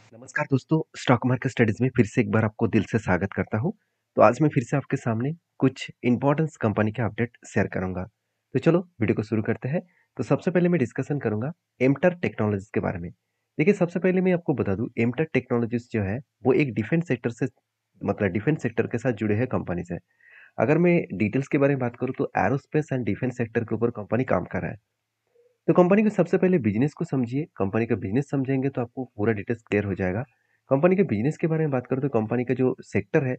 नमस्कार दोस्तों, stock market studies में फिर से एक बार आपको दिल से स्वागत करता हूँ। तो आज मैं फिर से आपके सामने कुछ इंपॉर्टेंस कंपनी के अपडेट शेयर करूँगा। तो चलो वीडियो को शुरू करते हैं। तो सबसे पहले मैं डिस्कशन करूँगा एमटर टेक्नोलॉजीज के बारे में। देखिए सबसे पहले मैं आपको बता दूँ एमटर टेक्नोलॉजीज जो है वो एक डिफेंस सेक्टर से मतलब डिफेंस सेक्टर के साथ जुड़े हुए कंपनी है। अगर मैं डिटेल्स के बारे में बात करूँ तो एरोस्पेस एंड डिफेंस सेक्टर के ऊपर कंपनी काम कर रहा है। तो कंपनी के सबसे पहले बिजनेस को समझिए। कंपनी का बिजनेस समझेंगे तो आपको पूरा डिटेल्स क्लियर हो जाएगा। कंपनी के बिजनेस के बारे में बात करें तो कंपनी का जो सेक्टर है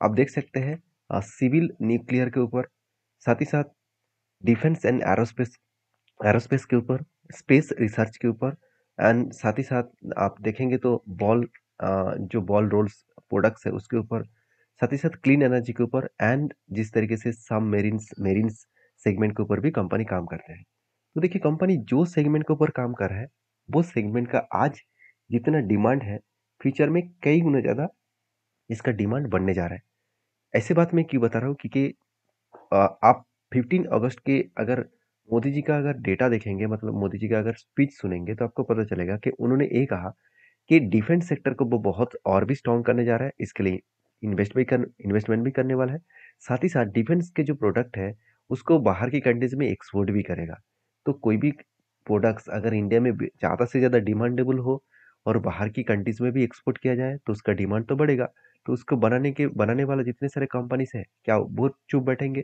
आप देख सकते हैं सिविल न्यूक्लियर के ऊपर, साथ ही साथ डिफेंस एंड एरोस्पेस एरोस्पेस के ऊपर, स्पेस रिसर्च के ऊपर एंड साथ ही साथ आप देखेंगे तो जो बॉल रोल्स प्रोडक्ट्स है उसके ऊपर, साथ ही साथ क्लीन एनर्जी के ऊपर एंड जिस तरीके से सब मेरिन्स सेगमेंट के ऊपर भी कंपनी काम करते हैं। तो देखिए कंपनी जो सेगमेंट के ऊपर काम कर रहा है वो सेगमेंट का आज जितना डिमांड है फ्यूचर में कई गुना ज़्यादा इसका डिमांड बढ़ने जा रहा है। ऐसे बात मैं क्यों बता रहा हूँ क्योंकि आप 15 अगस्त के अगर मोदी जी का अगर डेटा देखेंगे मतलब मोदी जी का अगर स्पीच सुनेंगे तो आपको पता चलेगा कि उन्होंने ये कहा कि डिफेंस सेक्टर को वो बहुत और भी स्ट्रॉन्ग करने जा रहा है। इसके लिए इन्वेस्टमेंट भी करने वाला है। साथ ही साथ डिफेंस के जो प्रोडक्ट है उसको बाहर की कंट्रीज में एक्सपोर्ट भी करेगा। तो कोई भी प्रोडक्ट्स अगर इंडिया में ज़्यादा से ज़्यादा डिमांडेबल हो और बाहर की कंट्रीज में भी एक्सपोर्ट किया जाए तो उसका डिमांड तो बढ़ेगा। तो उसको बनाने वाला जितने सारे कंपनीज है क्या वो चुप बैठेंगे?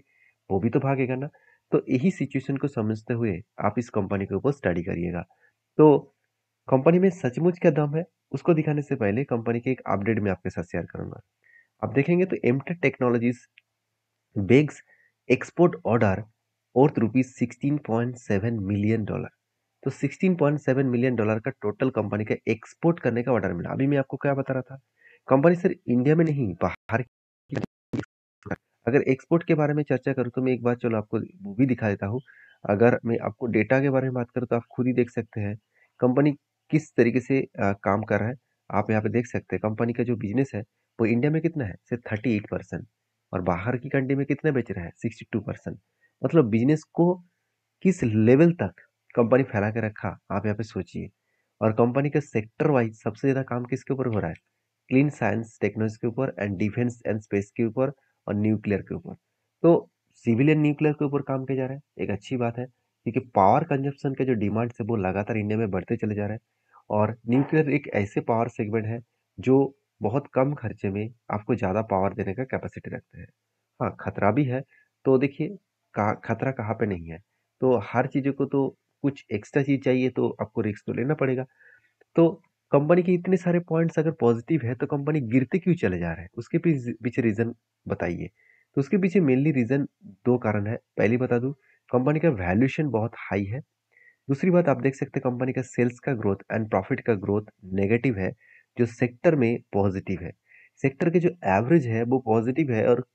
वो भी तो भागेगा ना। तो यही सिचुएशन को समझते हुए आप इस कंपनी के ऊपर स्टडी करिएगा। तो कंपनी में सचमुच क्या दम है उसको दिखाने से पहले कंपनी के एक अपडेट मैं आपके साथ शेयर करूंगा। आप देखेंगे तो Amtech technologies bags export order और ₹16.7 मिलियन। तो $16.7 मिलियन का टोटल कंपनी का एक्सपोर्ट करने का ऑर्डर मिला। अभी मैं आपको क्या बता रहा था, कंपनी सिर्फ इंडिया में नहीं बाहर अगर एक्सपोर्ट के बारे में चर्चा करूँ तो मैं एक बार चलो आपको वो भी दिखा देता हूँ। अगर मैं आपको डेटा के बारे में बात करूँ तो आप खुद ही देख सकते हैं कंपनी किस तरीके से काम कर रहा है। आप यहाँ पे देख सकते हैं कंपनी का जो बिजनेस है वो इंडिया में कितना है सिर्फ 38% और बाहर की कंट्री में कितना बेच रहा है 62%। मतलब बिजनेस को किस लेवल तक कंपनी फैला के रखा आप यहाँ पे सोचिए। और कंपनी का सेक्टर वाइज सबसे ज्यादा काम किसके ऊपर हो रहा है? क्लीन साइंस टेक्नोलॉजी के ऊपर एंड डिफेंस एंड स्पेस के ऊपर और न्यूक्लियर के ऊपर। तो सिविल एंड न्यूक्लियर के ऊपर काम किया जा रहा है, एक अच्छी बात है क्योंकि पावर कंजप्शन के जो डिमांड है वो लगातार इंडिया में बढ़ते चले जा रहे हैं। और न्यूक्लियर एक ऐसे पावर सेगमेंट है जो बहुत कम खर्चे में आपको ज़्यादा पावर देने का कैपेसिटी रखते हैं। हाँ, खतरा भी है। तो देखिए खतरा कहाँ पे नहीं है। तो हर चीज़ों को तो कुछ एक्स्ट्रा चीज़ चाहिए तो आपको रिस्क तो लेना पड़ेगा। तो कंपनी के इतने सारे पॉइंट्स अगर पॉजिटिव है तो कंपनी गिरते क्यों चले जा रहे हैं उसके पीछे रीजन बताइए। तो उसके पीछे मेनली रीजन दो कारण है। पहली बता दूं, कंपनी का वैल्यूएशन बहुत हाई है। दूसरी बात आप देख सकते हैं कंपनी का सेल्स का ग्रोथ एंड प्रॉफिट का ग्रोथ नेगेटिव है जो सेक्टर में पॉजिटिव है। सेक्टर के जो एवरेज है वो पॉजिटिव है और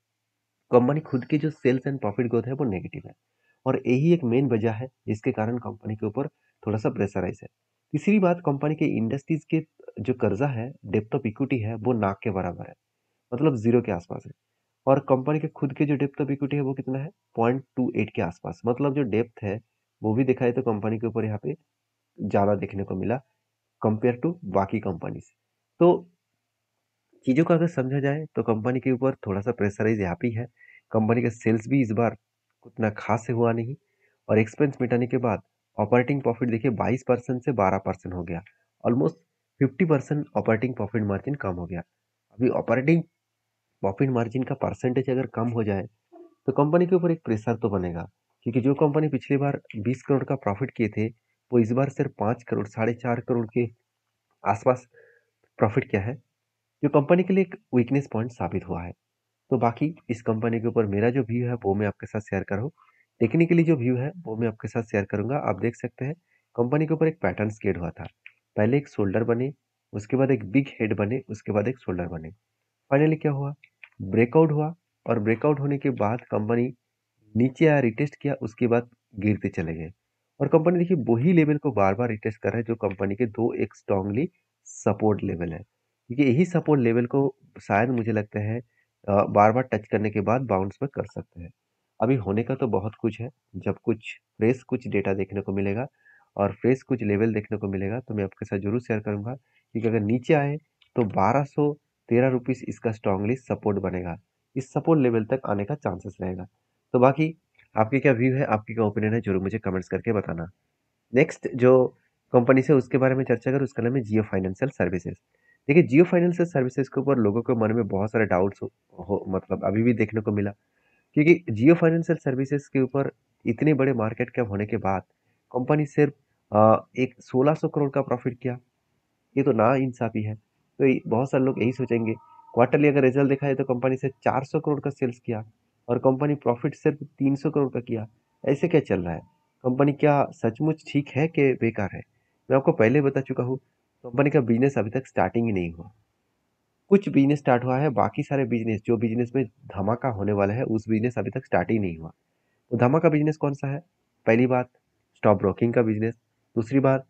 कंपनी खुद की जो सेल्स एंड प्रॉफिट ग्रोथ है वो नेगेटिव है। और यही एक मेन वजह है जिसके कारण कंपनी के ऊपर थोड़ा सा प्रेशराइज है। तीसरी बात कंपनी के इंडस्ट्रीज के जो कर्जा है डेप्थ ऑफ इक्विटी है वो नाक के बराबर है, मतलब जीरो के आसपास है। और कंपनी के खुद के जो डेप्थ ऑफ इक्विटी है वो कितना है 0.28 के आसपास, मतलब जो डेप्थ है वो भी दिखाए तो कंपनी के ऊपर यहाँ पे ज्यादा देखने को मिला कंपेयर टू बाकी कंपनी से। तो चीज़ों को अगर समझा जाए तो कंपनी के ऊपर थोड़ा सा प्रेशराइज यहाँ पे है। कंपनी का सेल्स भी इस बार उतना खास से हुआ नहीं और एक्सपेंस मिटाने के बाद ऑपरेटिंग प्रॉफिट देखिए 22% से 12% हो गया। ऑलमोस्ट 50% ऑपरेटिंग प्रॉफिट मार्जिन कम हो गया। अभी ऑपरेटिंग प्रॉफिट मार्जिन का परसेंटेज अगर कम हो जाए तो कंपनी के ऊपर एक प्रेशर तो बनेगा क्योंकि जो कंपनी पिछली बार 20 करोड़ का प्रॉफिट किए थे वो इस बार सिर्फ 5 करोड़ 4.5 करोड़ के आसपास प्रॉफिट क्या है, जो कंपनी के लिए एक वीकनेस पॉइंट साबित हुआ है। तो बाकी इस कंपनी के ऊपर मेरा जो व्यू है वो मैं आपके साथ शेयर कर रहा हूँ। टेक्निकली जो व्यू है वो मैं आपके साथ शेयर करूंगा। आप देख सकते हैं कंपनी के ऊपर एक पैटर्न क्रिएट हुआ था। पहले एक शोल्डर बने, उसके बाद एक बिग हेड बने, उसके बाद एक शोल्डर बने। फाइनली क्या हुआ, ब्रेकआउट हुआ। और ब्रेकआउट होने के बाद कंपनी नीचे आया, रिटेस्ट किया, उसके बाद गिरते चले गए। और कंपनी देखिए वही लेवल को बार बार रिटेस्ट कर रहा है जो कंपनी के दो एक स्ट्रांगली सपोर्ट लेवल है, क्योंकि यही सपोर्ट लेवल को शायद मुझे लगता है बार बार टच करने के बाद बाउंस बैक कर सकते हैं। अभी होने का तो बहुत कुछ है, जब कुछ फ्रेश कुछ डेटा देखने को मिलेगा और फ्रेश कुछ लेवल देखने को मिलेगा तो मैं आपके साथ जरूर शेयर करूंगा, क्योंकि अगर नीचे आए तो 1213 रुपीज इसका स्ट्रांगली सपोर्ट बनेगा। इस सपोर्ट लेवल तक आने का चांसेस रहेगा। तो बाकी आपके क्या व्यू है, आपकी क्या ओपिनियन है, जरूर मुझे कमेंट्स करके बताना। नेक्स्ट जो कंपनी से उसके बारे में चर्चा करें उसका नाम है जियो फाइनेंशियल सर्विसेज। देखिए जियो फाइनेंशियल सर्विसेज के ऊपर लोगों के मन में बहुत सारे डाउट्स मतलब अभी भी देखने को मिला, क्योंकि जियो फाइनेंशियल सर्विसेज के ऊपर इतने बड़े मार्केट कैप होने के बाद कंपनी सिर्फ एक 1600 करोड़ का प्रॉफिट किया। ये तो ना इंसाफी है। तो बहुत सारे लोग यही सोचेंगे, क्वार्टरली अगर रिजल्ट देखा है तो कंपनी से 400 करोड़ का सेल्स किया और कंपनी प्रॉफिट सिर्फ 300 करोड़ का किया। ऐसे क्या चल रहा है? कंपनी क्या सचमुच ठीक है कि बेकार है? मैं आपको पहले बता चुका हूँ, कंपनी का बिजनेस अभी तक स्टार्टिंग ही नहीं हुआ। कुछ बिजनेस स्टार्ट हुआ है, बाकी सारे बिजनेस जो बिजनेस में धमाका होने वाला है उस बिजनेस अभी तक स्टार्ट ही नहीं हुआ। तो धमाका बिजनेस कौन सा है? पहली बात, स्टॉक ब्रोकिंग का बिजनेस। दूसरी बात,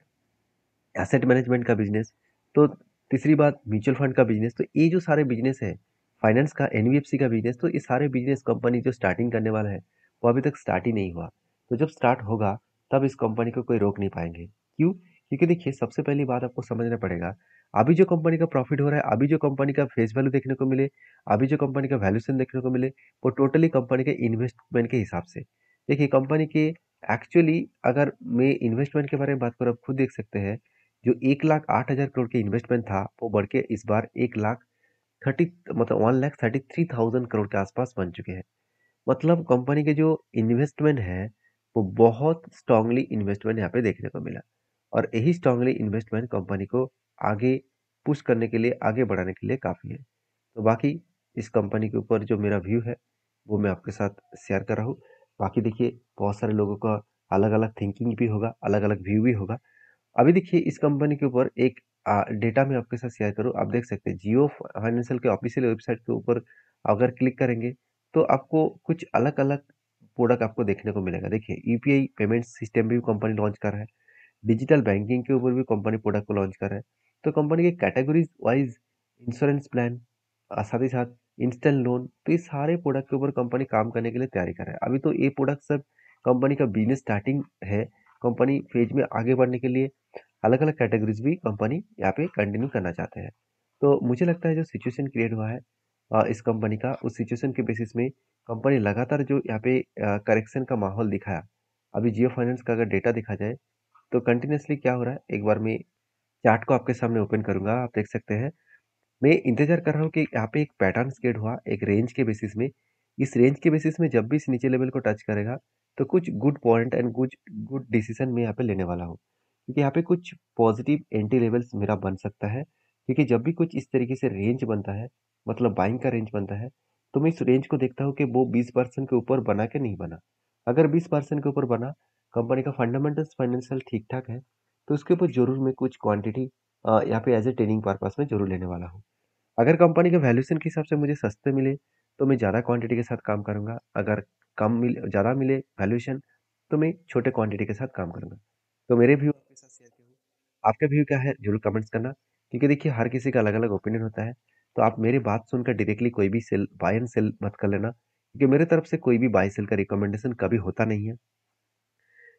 एसेट मैनेजमेंट का बिजनेस। तो तीसरी बात, म्यूचुअल फंड का बिजनेस। तो ये जो सारे बिजनेस है, फाइनेंस का, एनबीएफसी का बिजनेस, तो ये सारे बिजनेस कंपनी जो स्टार्टिंग करने वाला है वो अभी तक स्टार्ट ही नहीं हुआ। तो जब स्टार्ट होगा तब इस कंपनी को कोई रोक नहीं पाएंगे। क्यों? क्योंकि देखिए सबसे पहली बात आपको समझना पड़ेगा, अभी जो कंपनी का प्रॉफिट हो रहा है, अभी जो कंपनी का फेस वैल्यू देखने को मिले, अभी जो कंपनी का वैल्यूएशन देखने को मिले, वो टोटली कंपनी के इन्वेस्टमेंट के हिसाब से। देखिए कंपनी के एक्चुअली, अगर मैं इन्वेस्टमेंट के बारे में बात करूँ, आप खुद देख सकते हैं, जो 1,08,000 करोड़ के इन्वेस्टमेंट था वो बढ़ के इस बार 1,33,000 करोड़ के आसपास बन चुके हैं। मतलब कंपनी के जो इन्वेस्टमेंट है वो बहुत स्ट्रांगली इन्वेस्टमेंट यहाँ पे देखने को मिला, और यही स्ट्रांगली इन्वेस्टमेंट कंपनी को आगे पुश करने के लिए, आगे बढ़ाने के लिए काफ़ी है। तो बाकी इस कंपनी के ऊपर जो मेरा व्यू है वो मैं आपके साथ शेयर कर रहा हूँ। बाकी देखिए बहुत सारे लोगों का अलग अलग थिंकिंग भी होगा, अलग अलग व्यू भी होगा। अभी देखिए इस कंपनी के ऊपर एक डेटा मैं आपके साथ शेयर करूँ, आप देख सकते हैं जियो फाइनेंशियल के ऑफिशियल वेबसाइट के ऊपर अगर क्लिक करेंगे तो आपको कुछ अलग अलग प्रोडक्ट आपको देखने को मिलेगा। देखिए यूपीआई पेमेंट सिस्टम भी कंपनी लॉन्च कर रहा है, डिजिटल बैंकिंग के ऊपर भी कंपनी प्रोडक्ट को लॉन्च कर रहा है। तो कंपनी के कैटेगरीज वाइज इंश्योरेंस प्लान, साथ ही साथ इंस्टेंट लोन, तो ये सारे प्रोडक्ट के ऊपर कंपनी काम करने के लिए तैयारी कर रहा है। अभी तो ये प्रोडक्ट सब कंपनी का बिजनेस स्टार्टिंग है। कंपनी फेज में आगे बढ़ने के लिए अलग अलग कैटेगरीज भी कंपनी यहाँ पे कंटिन्यू करना चाहते हैं। तो मुझे लगता है जो सिचुएशन क्रिएट हुआ है इस कंपनी का, उस सिचुएशन के बेसिस में कंपनी लगातार जो यहाँ पे करेक्शन का माहौल दिखाया। अभी जियो फाइनेंस का अगर डेटा देखा जाए तो कंटिन्यूसली क्या हो रहा है, एक बार मैं चार्ट को आपके सामने ओपन करूंगा, आप देख सकते हैं। मैं इंतजार कर रहा हूँ कि यहाँ पे एक पैटर्न क्रिएट हुआ एक रेंज के बेसिस में। इस रेंज के बेसिस में जब भी इस नीचे लेवल को टच करेगा तो कुछ गुड पॉइंट एंड कुछ गुड डिसीजन मैं यहाँ पे लेने वाला हूँ, क्योंकि यहाँ पे कुछ पॉजिटिव एंट्री लेवल्स मेरा बन सकता है। क्योंकि जब भी कुछ इस तरीके से रेंज बनता है, मतलब बाइंग का रेंज बनता है, तो मैं इस रेंज को देखता हूँ कि वो 20% के ऊपर बना के नहीं बना। अगर 20% के ऊपर बना, कंपनी का फंडामेंटल्स फाइनेंशियल ठीक ठाक है, तो उसके ऊपर जरूर मैं कुछ क्वांटिटी यहाँ पे एज ए ट्रेडिंग पर्पस में जरूर लेने वाला हूँ। अगर कंपनी के वैल्यूएशन के हिसाब से मुझे सस्ते मिले तो मैं ज़्यादा क्वांटिटी के साथ काम करूंगा। अगर कम मिले, ज़्यादा मिले वैल्यूएशन, तो मैं छोटे क्वांटिटी के साथ काम करूंगा। तो मेरे व्यू आपके साथ शेयर किया हूँ। आपका व्यू क्या है जरूर कमेंट्स करना, क्योंकि देखिए हर किसी का अलग अलग ओपिनियन होता है। तो आप मेरी बात सुनकर डायरेक्टली कोई भी सेल बाय एंड सेल मत कर लेना, क्योंकि मेरे तरफ से कोई भी बाय सेल का रिकमेंडेशन कभी होता नहीं है।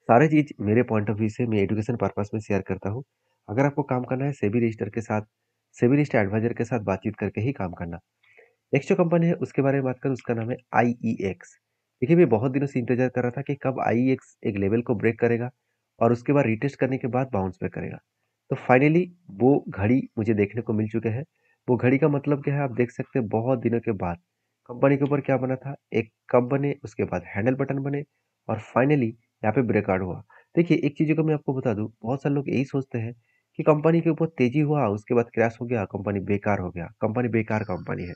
सारी चीज मेरे पॉइंट ऑफ व्यू से मैं एजुकेशन पर्पस में शेयर करता हूँ। अगर आपको काम करना है सेबी रजिस्टर के साथ, सेबी रजिस्टर एडवाइजर के साथ बातचीत करके ही काम करना। नेक्स्ट जो कंपनी है उसके बारे में बात करूँ, उसका नाम है आईईएक्स। देखिए मैं बहुत दिनों से इंतजार कर रहा था कि कब आईईएक्स एक लेवल को ब्रेक करेगा और उसके बाद रिटेस्ट करने के बाद बाउंस बैक करेगा। तो फाइनली वो घड़ी मुझे देखने को मिल चुके हैं। वो घड़ी का मतलब क्या है, आप देख सकते हैं बहुत दिनों के बाद कंपनी के ऊपर क्या बना था, एक कप बने, उसके बाद हैंडल बटन बने, और फाइनली यहाँ पे ब्रेकआउट हुआ। देखिए एक चीज़ को मैं आपको बता दूं, बहुत सारे लोग यही सोचते हैं कि कंपनी के ऊपर तेजी हुआ उसके बाद क्रैश हो गया, कंपनी बेकार हो गया, कंपनी बेकार कंपनी है।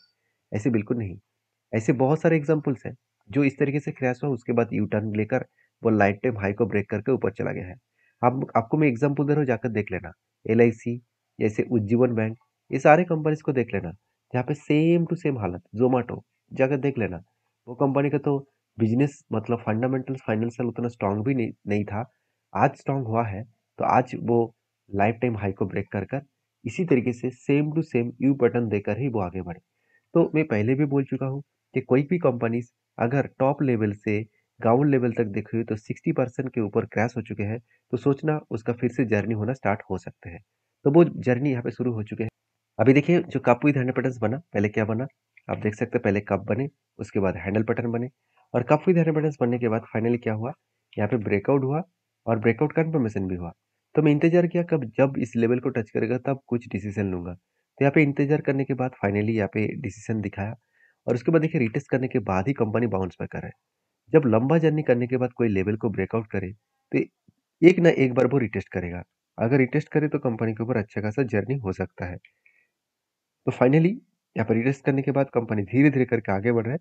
ऐसे बिल्कुल नहीं। ऐसे बहुत सारे एग्जाम्पल्स हैं जो इस तरीके से क्रैश हुआ उसके बाद यू टर्न लेकर वो लाइफ टाइम हाई को ब्रेक करके ऊपर चला गया है। आप आपको मैं एग्जाम्पल दे रहा हूँ, जाकर देख लेना। LIC, जैसे उज्जीवन बैंक, ये सारे कंपनीज को देख लेना, जहाँ पे सेम टू सेम हालत। जोमेटो, जाकर देख लेना। वो कंपनी का तो बिजनेस मतलब फंडामेंटल्स फाइनेंशियल उतना स्ट्रांग भी नहीं था। आज स्ट्रांग हुआ है, तो आज वो लाइफ टाइम हाई को ब्रेक कर कर इसी तरीके से same to same U button देकर ही वो आगे बढ़े। तो मैं पहले भी बोल चुका हूँ कि कोई भी कंपनीज अगर टॉप लेवल से ग्राउंड लेवल तक देखे तो 60% के ऊपर क्रैश हो चुके हैं, तो सोचना उसका फिर से जर्नी होना स्टार्ट हो सकते हैं। तो वो जर्नी यहाँ पे शुरू हो चुके हैं। अभी देखिए जो कप विद हैंडल बटन्स बना, पहले क्या बना? आप देख सकते हैं पहले कप बने, उसके बाद हैंडल बटन बने और कप विद हैंडल बटन्स बनने के बाद फाइनली क्या हुआ? यहाँ पे ब्रेकआउट हुआ और ब्रेकआउट कन्फर्मेशन भी हुआ। तो मैं इंतज़ार किया कब जब इस लेवल को टच करेगा तब कुछ डिसीज़न लूँगा। तो यहाँ पे इंतज़ार करने के बाद फाइनली यहाँ पे डिसीज़न दिखाया और उसके बाद देखिए रिटेस्ट करने के बाद ही कंपनी बाउंस बैक कर रहा है। जब लंबा जर्नी करने के बाद कोई लेवल को ब्रेकआउट करे, तो एक ना एक बार वो रिटेस्ट करेगा। अगर रिटेस्ट करे तो कंपनी के ऊपर अच्छा खासा जर्नी हो सकता है। तो फाइनली यहाँ पर रिटेस्ट करने के बाद कंपनी धीरे-धीरे करके आगे बढ़ रहा है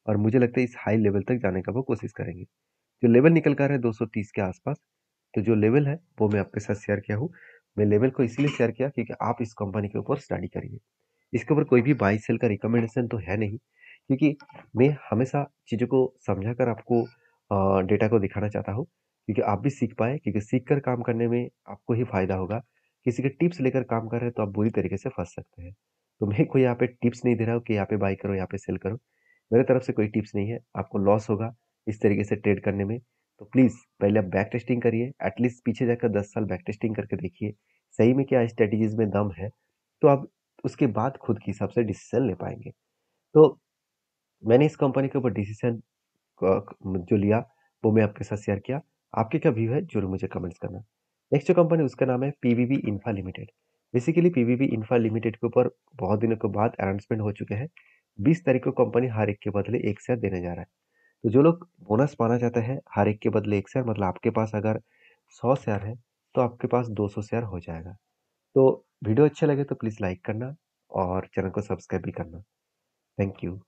और मुझे लगता है इस हाई लेवल तक जाने का वो कोशिश करेंगे। जो लेवल निकल कर है 230 के आसपास, तो जो लेवल है वो मैं आपके साथ शेयर किया हूँ। मैं लेवल को इसलिए शेयर किया क्योंकि आप इस कंपनी के ऊपर स्टडी करिए। इसके ऊपर कोई भी बाय सेल का रिकमेंडेशन तो है नहीं, क्योंकि मैं हमेशा चीज़ों को समझाकर आपको डेटा को दिखाना चाहता हूँ, क्योंकि आप भी सीख पाएँ, क्योंकि सीख कर काम करने में आपको ही फ़ायदा होगा। किसी के टिप्स लेकर काम कर रहे हैं तो आप बुरी तरीके से फँस सकते हैं। तो मैं कोई यहाँ पे टिप्स नहीं दे रहा हूँ कि यहाँ पे बाय करो, यहाँ पे सेल करो। मेरे तरफ से कोई टिप्स नहीं है, आपको लॉस होगा इस तरीके से ट्रेड करने में। तो प्लीज़ पहले आप बैक टेस्टिंग करिए, एटलीस्ट पीछे जाकर 10 साल बैक टेस्टिंग करके देखिए, सही में क्या स्ट्रैटेजीज़ में दम है, तो आप उसके बाद खुद के हिसाब से डिसीज़न ले पाएँगे। तो मैंने इस कंपनी के ऊपर डिसीज़न जो लिया, वो मैं आपके साथ शेयर किया। आपके क्या व्यू है, ज़रूर मुझे कमेंट्स करना। नेक्स्ट जो कंपनी उसका नाम है PVB infra limited. Basically PVB infra limited के ऊपर बहुत दिनों के बाद अनाउंसमेंट हो चुके हैं। 20 तारीख को कंपनी हर एक के बदले 1 शेयर देने जा रहा है। तो जो लोग बोनस पाना चाहते हैं, हर एक के बदले 1 शेयर, मतलब आपके पास अगर 100 शेयर है, तो आपके पास 200 शेयर हो जाएगा। तो वीडियो अच्छे लगे तो प्लीज़ लाइक करना और चैनल को सब्सक्राइब भी करना। Thank you.